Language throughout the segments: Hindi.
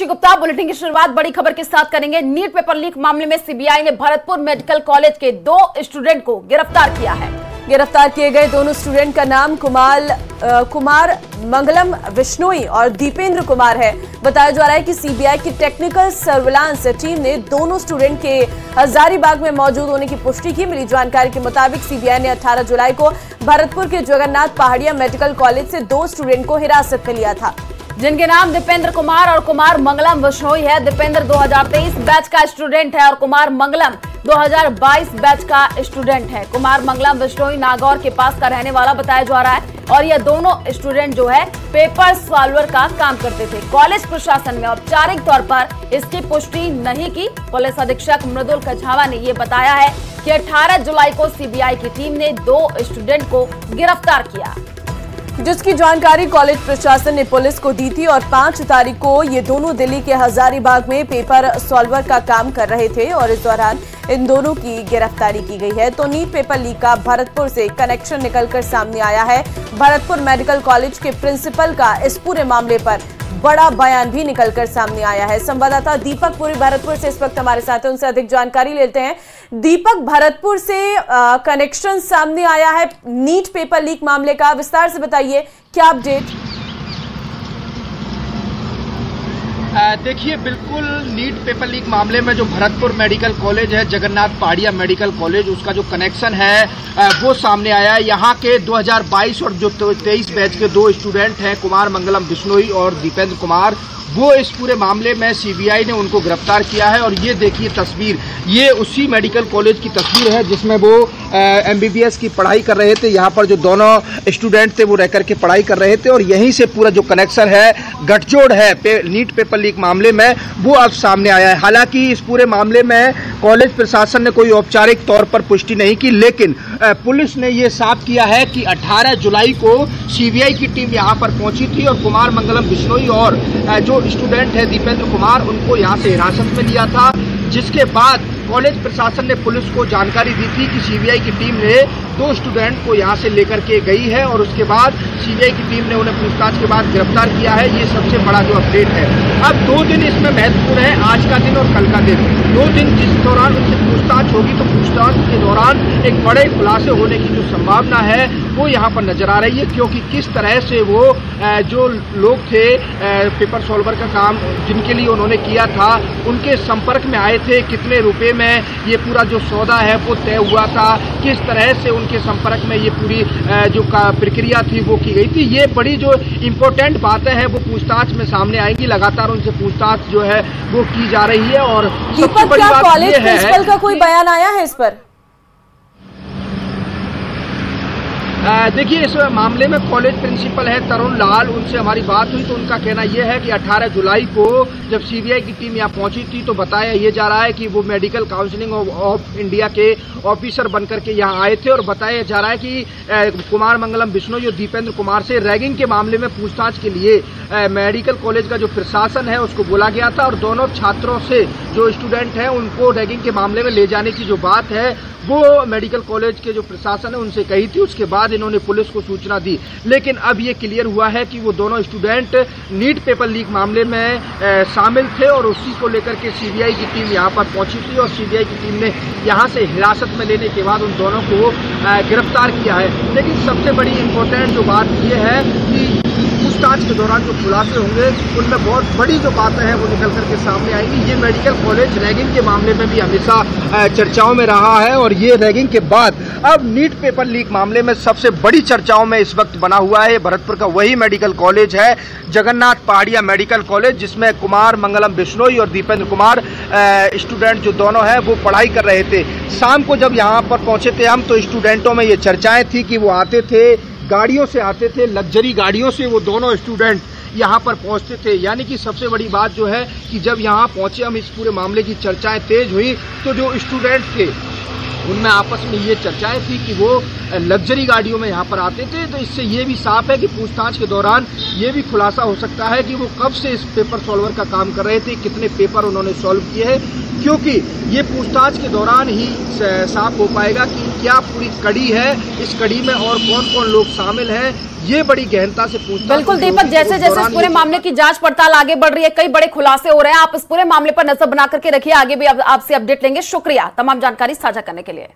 रुचि गुप्ता। बुलेटिन की शुरुआत बड़ी खबर के साथ करेंगे। नीट पेपर लीक मामले में सीबीआई ने भरतपुर मेडिकल कॉलेज के 2 स्टूडेंट को गिरफ्तार किया है। गिरफ्तार किए गए दोनों स्टूडेंट का नाम कुमार मंगलम बिश्नोई और दीपेंद्र कुमार है। बताया जा रहा है कि सीबीआई की टेक्निकल सर्विलांस टीम ने दोनों स्टूडेंट के हजारीबाग में मौजूद होने की पुष्टि की। मिली जानकारी के मुताबिक सीबीआई ने 18 जुलाई को भरतपुर के जगन्नाथ पहाड़िया मेडिकल कॉलेज से 2 स्टूडेंट को हिरासत में लिया था, जिनके नाम दीपेंद्र कुमार और कुमार मंगलम बिश्नोई है। दीपेंद्र 2023 बैच का स्टूडेंट है और कुमार मंगलम 2022 बैच का स्टूडेंट है। कुमार मंगलम बिश्नोई नागौर के पास का रहने वाला बताया जा रहा है और ये दोनों स्टूडेंट जो है पेपर सॉल्वर का काम करते थे। कॉलेज प्रशासन में औपचारिक तौर पर इसकी पुष्टि नहीं की। पुलिस अधीक्षक मृदुल कछावा ने ये बताया है कि 18 जुलाई को सीबीआई की टीम ने 2 स्टूडेंट को गिरफ्तार किया, जिसकी जानकारी कॉलेज प्रशासन ने पुलिस को दी थी और 5 तारीख को ये दोनों दिल्ली के हजारीबाग में पेपर सॉल्वर का काम कर रहे थे और इस दौरान इन दोनों की गिरफ्तारी की गई है। तो नीट पेपर लीक का भरतपुर से कनेक्शन निकलकर सामने आया है। भरतपुर मेडिकल कॉलेज के प्रिंसिपल का इस पूरे मामले पर बड़ा बयान भी निकलकर सामने आया है। संवाददाता दीपक पूरी भरतपुर से इस वक्त हमारे साथ हैं, उनसे अधिक जानकारी लेते हैं। दीपक, भरतपुर से कनेक्शन सामने आया है नीट पेपर लीक मामले का, विस्तार से बताइए क्या अपडेट? देखिए, बिल्कुल नीट पेपर लीक मामले में जो भरतपुर मेडिकल कॉलेज है, जगन्नाथ पहाड़िया मेडिकल कॉलेज, उसका जो कनेक्शन है वो सामने आया है। यहाँ के 2022 और जो 23 बैच के 2 स्टूडेंट हैं, कुमार मंगलम बिश्नोई और दीपेंद्र कुमार, वो इस पूरे मामले में सीबीआई ने उनको गिरफ्तार किया है। और ये देखिए तस्वीर, ये उसी मेडिकल कॉलेज की तस्वीर है जिसमें वो एमबीबीएस की पढ़ाई कर रहे थे। यहाँ पर जो दोनों स्टूडेंट थे वो रह करके पढ़ाई कर रहे थे और यहीं से पूरा जो कनेक्शन है, गठजोड़ है नीट पेपर लीक मामले में, वो अब सामने आया है। हालांकि इस पूरे मामले में कॉलेज प्रशासन ने कोई औपचारिक तौर पर पुष्टि नहीं की, लेकिन पुलिस ने ये साफ किया है कि 18 जुलाई को सीबीआई की टीम यहाँ पर पहुंची थी और कुमार मंगलम बिश्नोई और जो स्टूडेंट है दीपेंद्र कुमार, उनको यहाँ से हिरासत में लिया था। जिसके बाद कॉलेज प्रशासन ने पुलिस को जानकारी दी थी कि सीबीआई की टीम ने 2 स्टूडेंट को यहाँ से लेकर के गई है और उसके बाद सीबीआई की टीम ने उन्हें पूछताछ के बाद गिरफ्तार किया है। ये सबसे बड़ा जो अपडेट है। अब 2 दिन इसमें महत्वपूर्ण है, आज का दिन और कल का दिन। 2 दिन जिस दौरान उनसे पूछताछ होगी तो पूछताछ के दौरान एक बड़े खुलासे होने की जो संभावना है वो यहाँ पर नजर आ रही है, क्योंकि किस तरह से वो जो लोग थे पेपर सॉल्वर का काम जिनके लिए उन्होंने किया था, उनके संपर्क में आए थे, कितने रुपए में ये पूरा जो सौदा है वो तय हुआ था, किस तरह से उनके संपर्क में ये पूरी जो प्रक्रिया थी वो की गई थी। ये बड़ी जो इम्पोर्टेंट बातें हैं वो पूछताछ में सामने आएंगी। लगातार उनसे पूछताछ जो है वो की जा रही है। और सबसे बड़ी बात ये है, प्रिंसिपल का कोई बयान आया है इस पर? देखिए, इस मामले में कॉलेज प्रिंसिपल है तरुण लाल, उनसे हमारी बात हुई तो उनका कहना यह है कि 18 जुलाई को जब सीबीआई की टीम यहाँ पहुंची थी तो बताया ये जा रहा है कि वो मेडिकल काउंसिलिंग ऑफ इंडिया के ऑफिसर बनकर के यहाँ आए थे और बताया जा रहा है कि कुमार मंगलम बिश्नोई और दीपेंद्र कुमार से रैगिंग के मामले में पूछताछ के लिए मेडिकल कॉलेज का जो प्रशासन है उसको बोला गया था और दोनों छात्रों से जो स्टूडेंट हैं उनको रैगिंग के मामले में ले जाने की जो बात है वो मेडिकल कॉलेज के जो प्रशासन है उनसे कही थी। उसके बाद इन्होंने पुलिस को सूचना दी, लेकिन अब ये क्लियर हुआ है कि वो दोनों स्टूडेंट नीट पेपर लीक मामले में शामिल थे और उसी को लेकर के सीबीआई की टीम यहाँ पर पहुंची थी और सीबीआई की टीम ने यहाँ से हिरासत में लेने के बाद उन दोनों को गिरफ्तार किया है। लेकिन सबसे बड़ी इम्पोर्टेंट जो बात यह है कि पूछताछ के दौरान जो खुलासे होंगे उनमें बहुत बड़ी जो बातें हैं वो निकल करके सामने आएंगी। ये मेडिकल कॉलेज रैगिंग के मामले में भी हमेशा चर्चाओं में रहा है और ये रैगिंग के बाद अब नीट पेपर लीक मामले में सबसे बड़ी चर्चाओं में इस वक्त बना हुआ है। भरतपुर का वही मेडिकल कॉलेज है, जगन्नाथ पहाड़िया मेडिकल कॉलेज, जिसमें कुमार मंगलम बिश्नोई और दीपेंद्र कुमार स्टूडेंट जो दोनों हैं वो पढ़ाई कर रहे थे। शाम को जब यहाँ पर पहुंचे थे हम तो स्टूडेंटों में ये चर्चाएं थी कि वो आते थे, गाड़ियों से आते थे, लग्जरी गाड़ियों से वो दोनों स्टूडेंट यहाँ पर पहुँचते थे। यानी कि सबसे बड़ी बात जो है कि जब यहाँ पहुँचे हम, इस पूरे मामले की चर्चाएं तेज हुई तो जो स्टूडेंट थे उनमें आपस में ये चर्चाएं थी कि वो लग्जरी गाड़ियों में यहाँ पर आते थे। तो इससे ये भी साफ है कि पूछताछ के दौरान ये भी खुलासा हो सकता है कि वो कब से इस पेपर सॉल्वर का काम कर रहे थे, कितने पेपर उन्होंने सॉल्व किए हैं, क्योंकि ये पूछताछ के दौरान ही साफ हो पाएगा कि क्या पूरी कड़ी है, इस कड़ी में और कौन कौन लोग शामिल हैं। ये बड़ी गहनता से पूछताछ। बिल्कुल दीपक, जैसे जैसे इस पूरे मामले की जांच पड़ताल आगे बढ़ रही है, कई बड़े खुलासे हो रहे हैं, आप इस पूरे मामले पर नजर बना करके रखिए, आगे भी आपसे अपडेट लेंगे। शुक्रिया तमाम जानकारी साझा करने के लिए।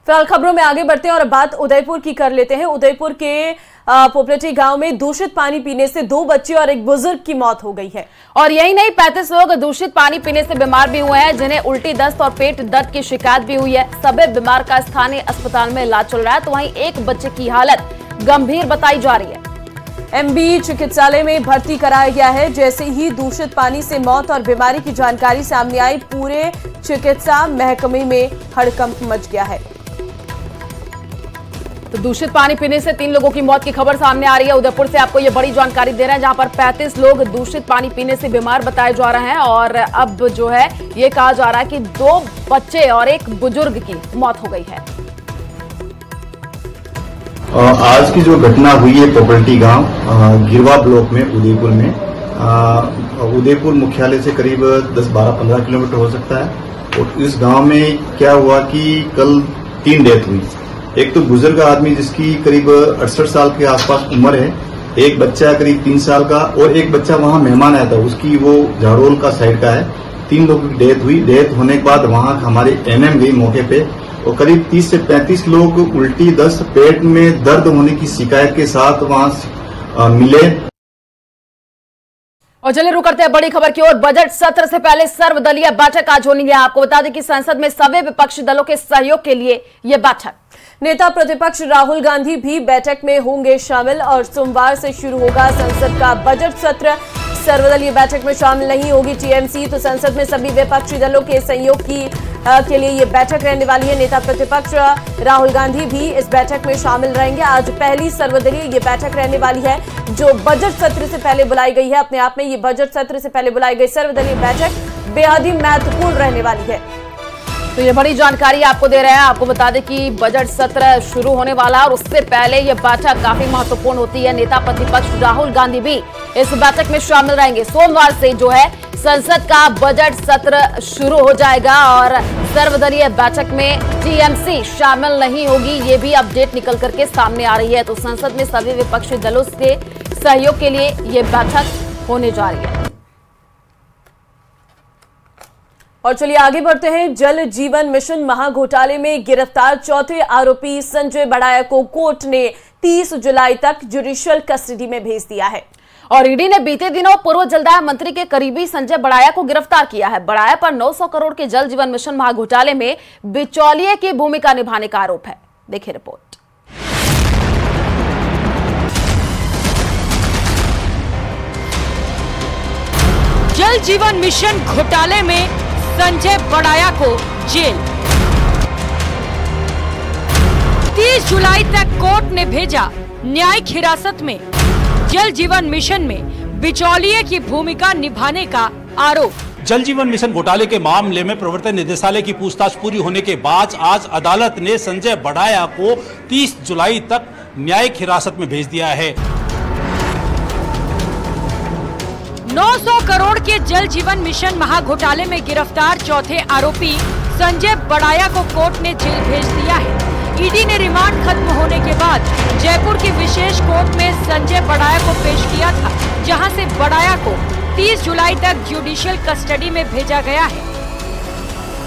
फिलहाल खबरों में आगे बढ़ते हैं और बात उदयपुर की कर लेते हैं। उदयपुर के पोपलेटी गांव में दूषित पानी पीने से 2 बच्चे और एक बुजुर्ग की मौत हो गई है। और यही नहीं, 35 लोग दूषित पानी पीने से बीमार भी हुए हैं, जिन्हें उल्टी, दस्त और पेट दर्द की शिकायत भी हुई है। सभी बीमार का स्थानीय अस्पताल में इलाज चल रहा है, तो वहीं एक बच्चे की हालत गंभीर बताई जा रही है। एमबी चिकित्सालय में भर्ती कराया गया है। जैसे ही दूषित पानी से मौत और बीमारी की जानकारी सामने आई, पूरे चिकित्सा महकमे में हड़कंप मच गया है। तो दूषित पानी पीने से 3 लोगों की मौत की खबर सामने आ रही है। उदयपुर से आपको ये बड़ी जानकारी दे रहे हैं, जहां पर 35 लोग दूषित पानी पीने से बीमार बताए जा रहे हैं और अब जो है ये कहा जा रहा है कि 2 बच्चे और एक बुजुर्ग की मौत हो गई है। आज की जो घटना हुई है पोपलेटी गांव गिरवा ब्लॉक में उदयपुर में, उदयपुर मुख्यालय से करीब 10-12-15 किलोमीटर हो सकता है। और इस गांव में क्या हुआ कि कल 3 डेथ हुई। एक तो बुजुर्ग आदमी जिसकी करीब 68 साल के आसपास उम्र है, एक बच्चा करीब 3 साल का और एक बच्चा वहां मेहमान आया था, उसकी वो झाड़ोल का साइड का है। 3 लोगों की डेथ हुई। डेथ होने के बाद वहां हमारी एनएम गई मौके पे और करीब 30 से 35 लोग उल्टी, दस्त, पेट में दर्द होने की शिकायत के साथ वहां मिले। और चलिए रुक करते हैं बड़ी खबर की ओर। बजट सत्र से पहले सर्वदलीय बैठक आज होनी है। आपको बता दें कि संसद में सभी विपक्षी दलों के सहयोग के लिए यह बैठक, नेता प्रतिपक्ष राहुल गांधी भी बैठक में होंगे शामिल और सोमवार से शुरू होगा संसद का बजट सत्र। सर्वदलीय बैठक में शामिल नहीं होगी टीएमसी, तो संसद में सभी विपक्षी दलों के सहयोग के लिए ये बैठक रहने वाली है। नेता प्रतिपक्ष राहुल गांधी भी इस बैठक में शामिल रहेंगे। आज पहली सर्वदलीय ये बैठक रहने वाली है जो बजट सत्र से पहले बुलाई गई है। अपने आप में ये बजट सत्र से पहले बुलाई गई सर्वदलीय बैठक बेहद ही महत्वपूर्ण रहने वाली है। तो ये बड़ी जानकारी आपको दे रहे हैं। आपको बता दें कि बजट सत्र शुरू होने वाला और उससे पहले ये बैठक काफी महत्वपूर्ण होती है। नेता प्रतिपक्ष राहुल गांधी भी इस बैठक में शामिल रहेंगे। सोमवार से जो है संसद का बजट सत्र शुरू हो जाएगा और सर्वदलीय बैठक में टीएमसी शामिल नहीं होगी, ये भी अपडेट निकल करके सामने आ रही है। तो संसद में सभी विपक्षी दलों के सहयोग के लिए ये बैठक होने जा रही है। और चलिए आगे बढ़ते हैं। जल जीवन मिशन महाघोटाले में गिरफ्तार चौथे आरोपी संजय बड़ाया को कोर्ट ने 30 जुलाई तक जुडिशियल कस्टडी में भेज दिया है। और ईडी ने बीते दिनों पूर्व जलदाय मंत्री के करीबी संजय बड़ाया को गिरफ्तार किया है। बड़ाया पर 900 करोड़ के जल जीवन मिशन महाघोटाले में बिचौलिए की भूमिका निभाने का आरोप है। देखिए रिपोर्ट। जल जीवन मिशन घोटाले में संजय बड़ाया को जेल। 30 जुलाई तक कोर्ट ने भेजा न्यायिक हिरासत में। जल जीवन मिशन में बिचौलिए की भूमिका निभाने का आरोप। जल जीवन मिशन घोटाले के मामले में प्रवर्तन निदेशालय की पूछताछ पूरी होने के बाद आज अदालत ने संजय बड़ाया को 30 जुलाई तक न्यायिक हिरासत में भेज दिया है। 900 करोड़ के जल जीवन मिशन महाघोटाले में गिरफ्तार चौथे आरोपी संजय बड़ाया को कोर्ट ने जेल भेज दिया है। ईडी ने रिमांड खत्म होने के बाद जयपुर की विशेष कोर्ट में संजय बड़ाया को पेश किया था, जहां से बड़ाया को 30 जुलाई तक जुडिशियल कस्टडी में भेजा गया है।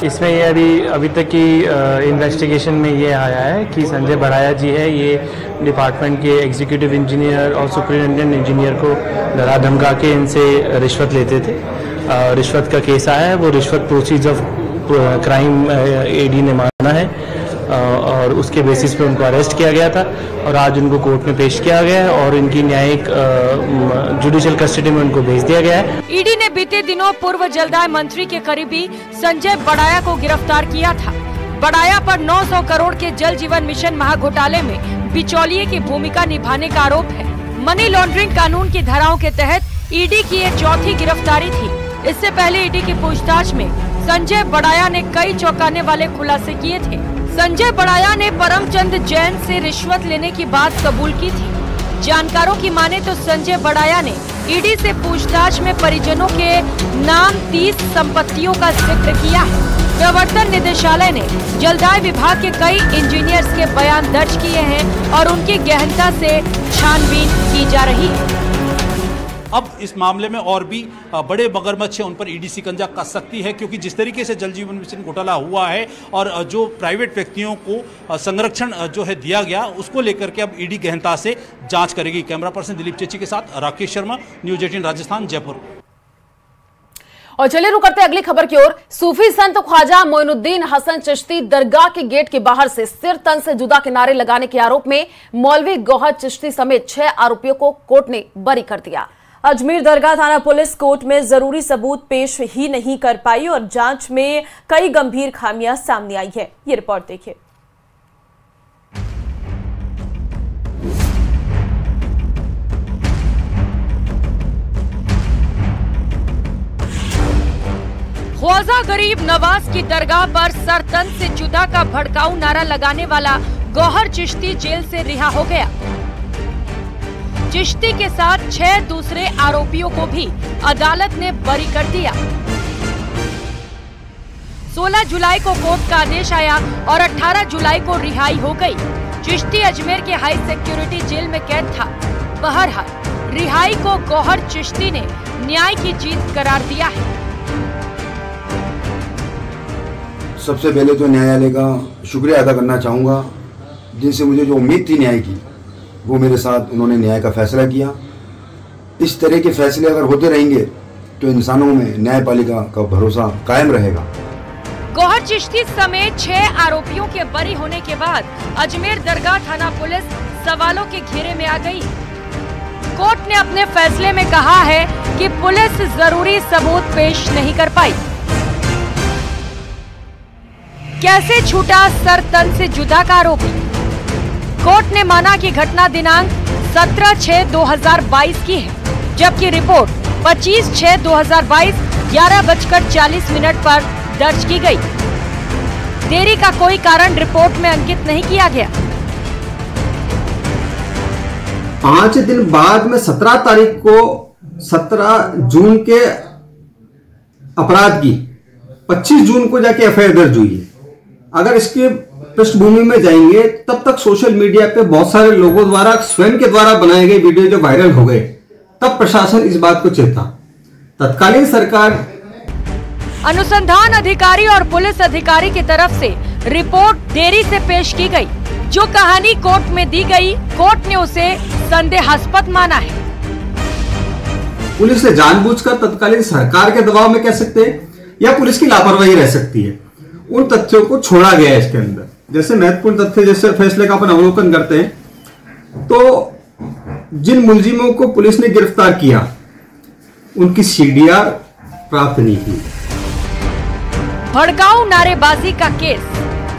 इसमें ये अभी तक की इन्वेस्टिगेशन में ये आया है कि संजय बड़ाया जी है, ये डिपार्टमेंट के एग्जीक्यूटिव इंजीनियर और सुपरिटेंडेंट इंजीनियर को डरा धमका के इनसे रिश्वत लेते थे। रिश्वत का केस आया है, वो रिश्वत प्रोसीज ऑफ क्राइम ईडी ने माना है और उसके बेसिस पे उनको अरेस्ट किया गया था और आज उनको कोर्ट में पेश किया गया है और इनकी न्यायिक जुडिशियल कस्टडी में उनको भेज दिया गया है। ईडी ने बीते दिनों पूर्व जलदाय मंत्री के करीबी संजय बड़ाया को गिरफ्तार किया था। बड़ाया पर 900 करोड़ के जल जीवन मिशन महाघोटाले में बिचौलिए की भूमिका निभाने का आरोप है। मनी लॉन्ड्रिंग कानून की धाराओं के तहत ईडी की यह चौथी गिरफ्तारी थी। इससे पहले ईडी की पूछताछ में संजय बड़ाया ने कई चौंकाने वाले खुलासे किए थे। संजय बड़ाया ने परमचंद जैन से रिश्वत लेने की बात कबूल की थी। जानकारों की माने तो संजय बड़ाया ने ईडी से पूछताछ में परिजनों के नाम 30 संपत्तियों का जिक्र किया है। प्रवर्तन निदेशालय ने जलदाय विभाग के कई इंजीनियर्स के बयान दर्ज किए हैं और उनकी गहनता से छानबीन की जा रही है। अब इस मामले में और भी बड़े मगरमच्छ हैं, उन पर ईडी शिकंजा कस सकती है, क्योंकि जिस तरीके से जल जीवन मिशन घोटाला हुआ है और जो प्राइवेट व्यक्तियों को संरक्षण जो है दिया गया, उसको लेकर के अब ईडी गहनता से जांच करेगी। कैमरा पर्सन दिलीप चेची के साथ राकेश शर्मा, न्यूज 18 राजस्थान, जयपुर। और चलिए रुक करते अगली खबर की ओर। सूफी संत ख्वाजा मोइनुद्दीन हसन चिश्ती दरगाह के गेट के बाहर से सिर तन से जुदा के नारे लगाने के आरोप में मौलवी गौहर चिश्ती समेत 6 आरोपियों को कोर्ट ने बरी कर दिया। अजमेर दरगाह थाना पुलिस कोर्ट में जरूरी सबूत पेश ही नहीं कर पाई और जांच में कई गंभीर खामियां सामने आई है। ये रिपोर्ट देखिए। ख्वाजा गरीब नवाज की दरगाह पर सर तन से जुदा का भड़काऊ नारा लगाने वाला गौहर चिश्ती जेल से रिहा हो गया। चिश्ती के साथ 6 दूसरे आरोपियों को भी अदालत ने बरी कर दिया। 16 जुलाई को कोर्ट का आदेश आया और 18 जुलाई को रिहाई हो गई। चिश्ती अजमेर के हाई सिक्योरिटी जेल में कैद था। बहरहाल रिहाई को गौहर चिश्ती ने न्याय की जीत करार दिया है। सबसे पहले तो न्यायालय का शुक्रिया अदा करना चाहूँगा, जिनसे मुझे जो उम्मीद थी न्याय की, वो मेरे साथ उन्होंने न्याय का फैसला किया। इस तरह के फैसले अगर होते रहेंगे तो इंसानों में न्यायपालिका का भरोसा कायम रहेगा। गौहर चिश्ती समेत 6 आरोपियों के बरी होने के बाद अजमेर दरगाह थाना पुलिस सवालों के घेरे में आ गई। कोर्ट ने अपने फैसले में कहा है कि पुलिस जरूरी सबूत पेश नहीं कर पाई। कैसे छूटा सर तन से जुदा का आरोपी? कोर्ट ने माना कि घटना दिनांक 17/6/2022 की है, जबकि रिपोर्ट 25/6/2022 11:40 पर दर्ज की गई। देरी का कोई कारण रिपोर्ट में अंकित नहीं किया गया। 5 दिन बाद में 17 तारीख को 17 जून के अपराध की 25 जून को जाके एफआईआर दर्ज हुई है। अगर इसके पृष्ठभूमि में जाएंगे तब तक सोशल मीडिया पे बहुत सारे लोगों द्वारा स्वयं के द्वारा बनाए गए वीडियो जो वायरल हो गए, तब प्रशासन इस बात को चेता। तत्कालीन सरकार, अनुसंधान अधिकारी और पुलिस अधिकारी की तरफ से रिपोर्ट देरी से पेश की गई। जो कहानी कोर्ट में दी गई, कोर्ट ने उसे संदेहास्पद माना है। पुलिस ने जानबूझकर तत्कालीन सरकार के दबाव में कह सकते हैं या पुलिस की लापरवाही रह सकती है, उन तथ्यों को छोड़ा गया है इसके अंदर। जैसे महत्वपूर्ण तथ्य, जैसे फैसले का अपन अवलोकन करते हैं तो जिन मुलजिमों को पुलिस ने गिरफ्तार किया उनकी सीडीआर प्राप्त नहीं की। भड़काऊ नारेबाजी का केस,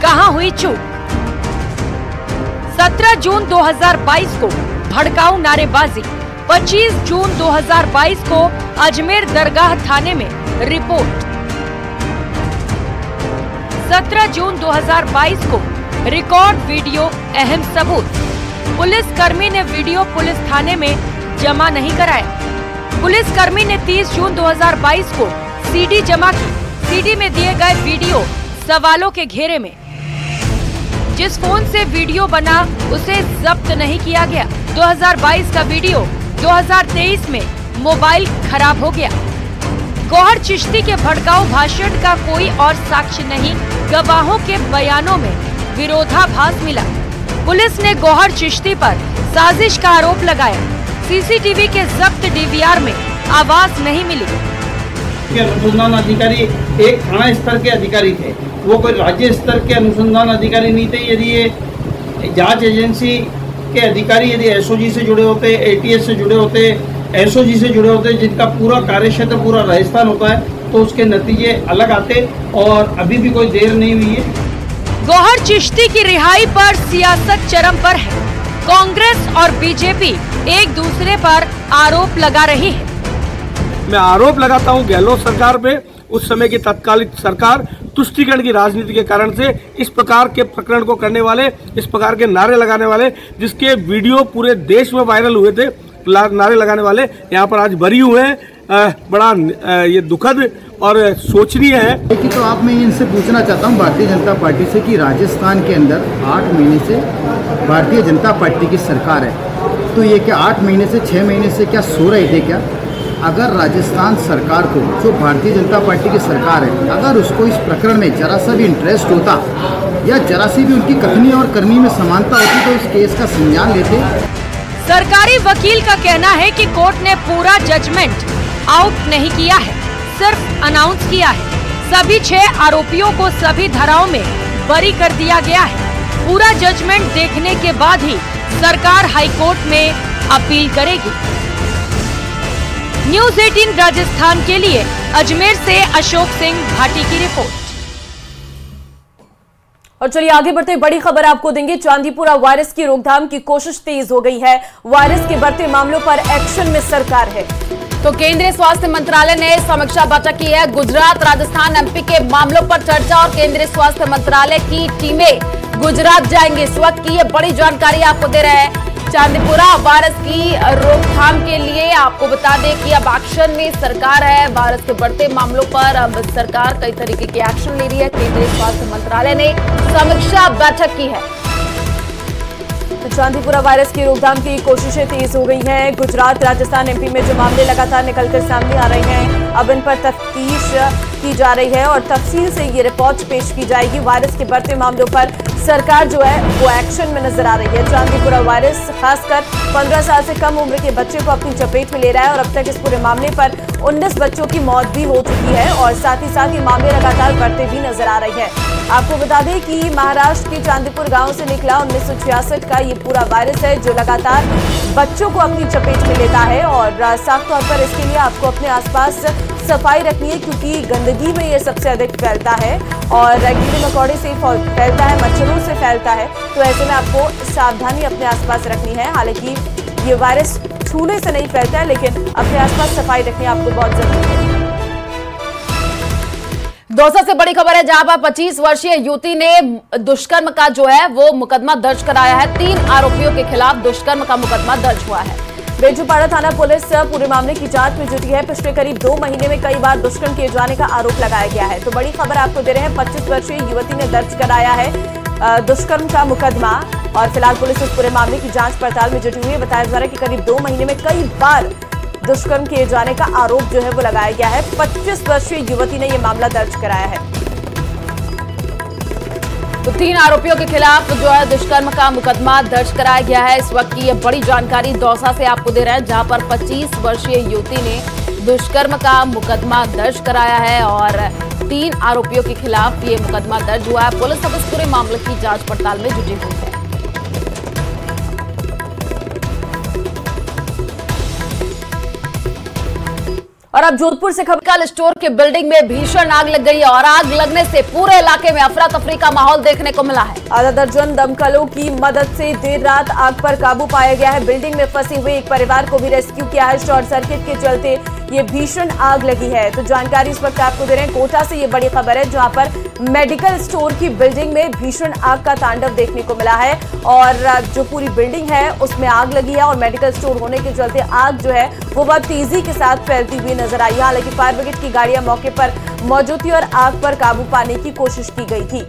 कहां हुई चूक? 17 जून 2022 को भड़काऊ नारेबाजी, 25 जून 2022 को अजमेर दरगाह थाने में रिपोर्ट, 17 जून 2022 को रिकॉर्ड वीडियो अहम सबूत। पुलिसकर्मी ने वीडियो पुलिस थाने में जमा नहीं कराया। पुलिसकर्मी ने 30 जून 2022 को सीडी जमा की। सीडी में दिए गए वीडियो सवालों के घेरे में। जिस फोन से वीडियो बना उसे जब्त नहीं किया गया। 2022 का वीडियो 2023 में मोबाइल खराब हो गया। गौहर चिश्ती के भड़काऊ भाषण का कोई और साक्ष्य नहीं, गवाहों के बयानों में विरोधाभास मिला। पुलिस ने गौहर चिश्ती पर साजिश का आरोप लगाया। सीसीटीवी के जब्त डीवीआर में आवाज नहीं मिली। अनुसंधान अधिकारी एक थाना स्तर के अधिकारी थे, वो कोई राज्य स्तर के अनुसंधान अधिकारी नहीं थे। यदि ये जांच एजेंसी के अधिकारी यदि एसओजी से जुड़े होते, एटीएस से जुड़े होते, एसओजी से जुड़े होते, जिनका पूरा कार्यक्षेत्र पूरा राजस्थान होता है, तो उसके नतीजे अलग आते। और अभी भी कोई देर नहीं हुई है। गौहर चिश्ती की रिहाई पर सियासत चरम पर है। कांग्रेस और बीजेपी एक दूसरे पर आरोप लगा रही है। मैं आरोप लगाता हूं गहलोत सरकार पे, उस समय की तत्कालीन सरकार तुष्टीकरण की राजनीति के कारण से इस प्रकार के प्रकरण को करने वाले, इस प्रकार के नारे लगाने वाले, जिसके वीडियो पूरे देश में वायरल हुए थे, नारे लगाने वाले यहाँ पर आज बरी हुए हैं। बड़ा ये दुखद और सोचनीय है। लेकिन तो आप, मैं इनसे पूछना चाहता हूँ भारतीय जनता पार्टी से कि राजस्थान के अंदर 8 महीने से भारतीय जनता पार्टी की सरकार है, तो ये क्या 8 महीने से 6 महीने से क्या सो रहे थे क्या? अगर राजस्थान सरकार को, जो भारतीय जनता पार्टी की सरकार है, अगर उसको इस प्रकरण में जरा सा भी इंटरेस्ट होता या जरा सी भी उनकी कथनी और करनी में समानता होती तो इस केस का संज्ञान लेते। सरकारी वकील का कहना है कि कोर्ट ने पूरा जजमेंट आउट नहीं किया है, सिर्फ अनाउंस किया है। सभी 6 आरोपियों को सभी धाराओं में बरी कर दिया गया है। पूरा जजमेंट देखने के बाद ही सरकार हाईकोर्ट में अपील करेगी। न्यूज़ 18 राजस्थान के लिए अजमेर से अशोक सिंह भाटी की रिपोर्ट। और चलिए आगे बढ़ते, बड़ी खबर आपको देंगे। चांदीपुरा वायरस की रोकथाम की कोशिश तेज हो गई है। वायरस के बढ़ते मामलों पर एक्शन में सरकार है। तो केंद्रीय स्वास्थ्य मंत्रालय ने समीक्षा बैठक की है। गुजरात, राजस्थान, एमपी के मामलों पर चर्चा और केंद्रीय स्वास्थ्य मंत्रालय की टीमें गुजरात जाएंगे। इस वक्त की ये बड़ी जानकारी आपको दे रहे हैं। चांदीपुरा वायरस की रोकथाम के लिए आपको बता दें कि अब एक्शन में सरकार है। वायरस के बढ़ते मामलों पर अब सरकार कई तरीके के एक्शन ले रही है। केंद्रीय स्वास्थ्य मंत्रालय ने समीक्षा बैठक की है। तो चांदीपुरा वायरस की रोकथाम की कोशिशें तेज हो गई हैं। गुजरात, राजस्थान, एमपी में जो मामले लगातार निकलकर सामने आ रहे हैं, अब इन पर तफ्तीश की जा रही है और तफसील से ये रिपोर्ट पेश की जाएगी। वायरस के बढ़ते मामलों पर सरकार जो है वो एक्शन में नजर आ रही है। चांदीपुरा वायरस खासकर 15 साल से कम उम्र के बच्चे को अपनी चपेट में ले रहा है और अब तक इस पूरे मामले पर 19 बच्चों की मौत भी हो चुकी है और साथ ही साथ ये मामले लगातार बढ़ते भी नजर आ रही है। आपको बता दें कि महाराष्ट्र के चांदीपुर गांव से निकला 1966 का ये पूरा वायरस है जो लगातार बच्चों को अपनी चपेट में लेता है और साफ तौर पर इसके लिए आपको अपने आसपास सफाई रखनी है क्योंकि गंदगी में ये सबसे अधिक फैलता है और कीड़े मकोड़े से फैलता है, मच्छरों से फैलता है। तो ऐसे में आपको सावधानी अपने आसपास रखनी है। हालांकि ये वायरस छूने से नहीं फैलता है लेकिन अपने आसपास सफाई रखनी आपको बहुत जरूरी है। दौसा से बड़ी खबर है जहां पर 25 वर्षीय युवती ने दुष्कर्म का जो है वो मुकदमा दर्ज कराया है। 3 आरोपियों के खिलाफ दुष्कर्म का मुकदमा दर्ज हुआ है। बेजूपाड़ा थाना पुलिस पूरे मामले की जांच में जुटी है। पिछले करीब 2 महीने में कई बार दुष्कर्म किए जाने का आरोप लगाया गया है। तो बड़ी खबर आपको दे रहे हैं, 25 वर्षीय युवती ने दर्ज कराया है दुष्कर्म का मुकदमा और फिलहाल पुलिस इस पूरे मामले की जांच पड़ताल में जुटी हुई है। बताया जा रहा है कि करीब 2 महीने में कई बार दुष्कर्म किए जाने का आरोप जो है वो लगाया गया है। 25 वर्षीय युवती ने यह मामला दर्ज कराया है। तो 3 आरोपियों के खिलाफ जो है दुष्कर्म का मुकदमा दर्ज कराया गया है। इस वक्त की ये बड़ी जानकारी दौसा से आपको दे रहे हैं जहां पर 25 वर्षीय युवती ने दुष्कर्म का मुकदमा दर्ज कराया है और 3 आरोपियों के खिलाफ ये मुकदमा दर्ज हुआ है। पुलिस अब इस पूरे मामले की जांच पड़ताल में जुटी हुई है। और अब जोधपुर से खबर, स्टोर के बिल्डिंग में भीषण आग लग गई है और आग लगने से पूरे इलाके में अफरा तफरी का माहौल देखने को मिला है। आधा दर्जन दमकलों की मदद से देर रात आग पर काबू पाया गया है। बिल्डिंग में फंसे हुए एक परिवार को भी रेस्क्यू किया है। शॉर्ट सर्किट के चलते ये भीषण आग लगी है। तो जानकारी इस वक्त आपको दे रहे हैं, कोटा से ये बड़ी खबर है जहां पर मेडिकल स्टोर की बिल्डिंग में भीषण आग का तांडव देखने को मिला है और जो पूरी बिल्डिंग है उसमें आग लगी है और मेडिकल स्टोर होने के चलते आग जो है वो बहुत तेजी के साथ फैलती हुई नजर आई। हालांकि फायर ब्रिगेड की गाड़ियां मौके पर मौजूद थी और आग पर काबू पाने की कोशिश की गई थी।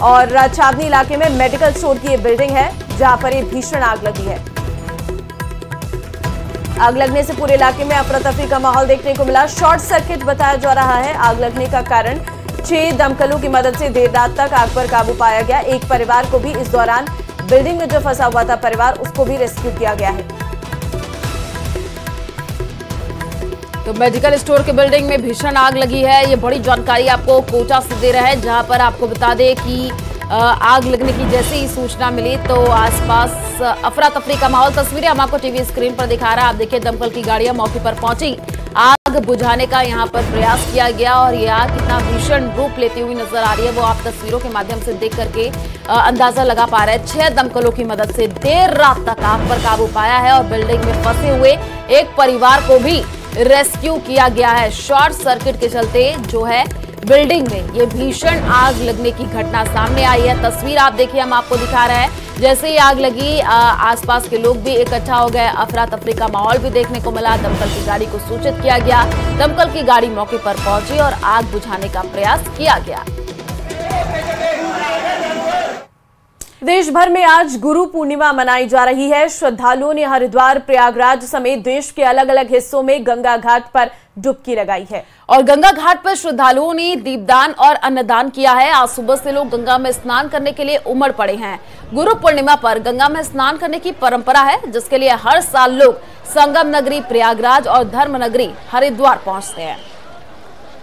और छावनी इलाके में मेडिकल स्टोर की ये बिल्डिंग है जहां पर ये भीषण आग लगी है। आग लगने से पूरे इलाके में अफरा तफरी का माहौल देखने को मिला। शॉर्ट सर्किट बताया जा रहा है आग लगने का कारण। 6 दमकलों की मदद से देर रात तक आग पर काबू पाया गया। एक परिवार को भी इस दौरान बिल्डिंग में जो फंसा हुआ था परिवार, उसको भी रेस्क्यू किया गया है। तो मेडिकल स्टोर के बिल्डिंग में भीषण आग लगी है। ये बड़ी जानकारी आपको कोटा से दे रहे हैं जहां पर आपको बता दें कि आग लगने की जैसे ही सूचना मिली तो आसपास अफरा तफरी का माहौल। तस्वीरें हम आपको टीवी स्क्रीन पर दिखा रहा है। आप देखिए दमकल की गाड़ियां मौके पर पहुंची, आग बुझाने का यहां पर प्रयास किया गया और ये आग कितना भीषण रूप लेती हुई नजर आ रही है वो आप तस्वीरों के माध्यम से देख करके अंदाजा लगा पा रहे हैं। 6 दमकलों की मदद से देर रात तक आग पर काबू पाया है और बिल्डिंग में फंसे हुए एक परिवार को भी रेस्क्यू किया गया है। शॉर्ट सर्किट के चलते जो है बिल्डिंग में ये भीषण आग लगने की घटना सामने आई है। तस्वीर आप देखिए, हम आपको दिखा रहे हैं। जैसे ही आग लगी, आसपास के लोग भी इकट्ठा हो गए। अफरा तफरी का माहौल भी देखने को मिला। दमकल की गाड़ी को सूचित किया गया। दमकल की गाड़ी मौके पर पहुंची और आग बुझाने का प्रयास किया गया। देश भर में आज गुरु पूर्णिमा मनाई जा रही है। श्रद्धालुओं ने हरिद्वार, प्रयागराज समेत देश के अलग अलग हिस्सों में गंगा घाट पर डुबकी लगाई है और गंगा घाट पर श्रद्धालुओं ने दीपदान और अन्नदान किया है। आज सुबह से लोग गंगा में स्नान करने के लिए उमड़ पड़े हैं। गुरु पूर्णिमा पर गंगा में स्नान करने की परंपरा है, जिसके लिए हर साल लोग संगम नगरी प्रयागराज और धर्म नगरी हरिद्वार पहुंचते हैं।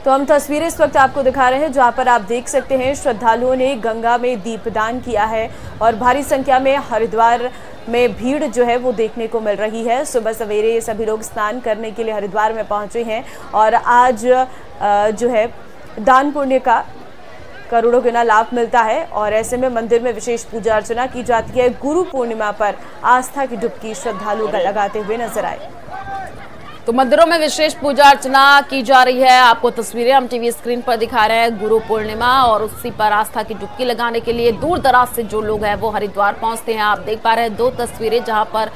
तो हम तस्वीरें इस वक्त आपको दिखा रहे हैं, जहां पर आप देख सकते हैं श्रद्धालुओं ने गंगा में दीपदान किया है और भारी संख्या में हरिद्वार में भीड़ जो है वो देखने को मिल रही है। सुबह सवेरे ये सभी लोग स्नान करने के लिए हरिद्वार में पहुंचे हैं और आज जो है दान पुण्य का करोड़ों गुना लाभ मिलता है और ऐसे में मंदिर में विशेष पूजा अर्चना की जाती है। गुरु पूर्णिमा पर आस्था की डुबकी श्रद्धालु लगाते हुए नजर आए। तो मंदिरों में विशेष पूजा अर्चना की जा रही है। आपको तस्वीरें हम टीवी स्क्रीन पर दिखा रहे हैं। गुरु पूर्णिमा और उसी पर आस्था की डुबकी लगाने के लिए दूर दराज से जो लोग हैं वो हरिद्वार पहुंचते हैं। आप देख पा रहे हैं दो तस्वीरें, जहां पर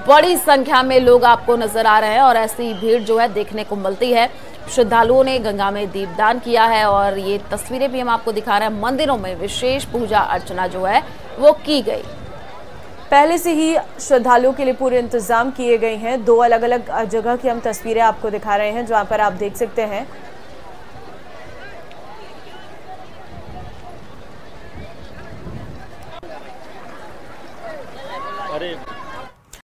बड़ी संख्या में लोग आपको नजर आ रहे हैं और ऐसी भीड़ जो है देखने को मिलती है। श्रद्धालुओं ने गंगा में दीपदान किया है और ये तस्वीरें भी हम आपको दिखा रहे हैं। मंदिरों में विशेष पूजा अर्चना जो है वो की गई। पहले से ही श्रद्धालुओं के लिए पूरे इंतजाम किए गए हैं। दो अलग अलग जगह की हम तस्वीरें आपको दिखा रहे हैं, जहां पर आप देख सकते हैं अरे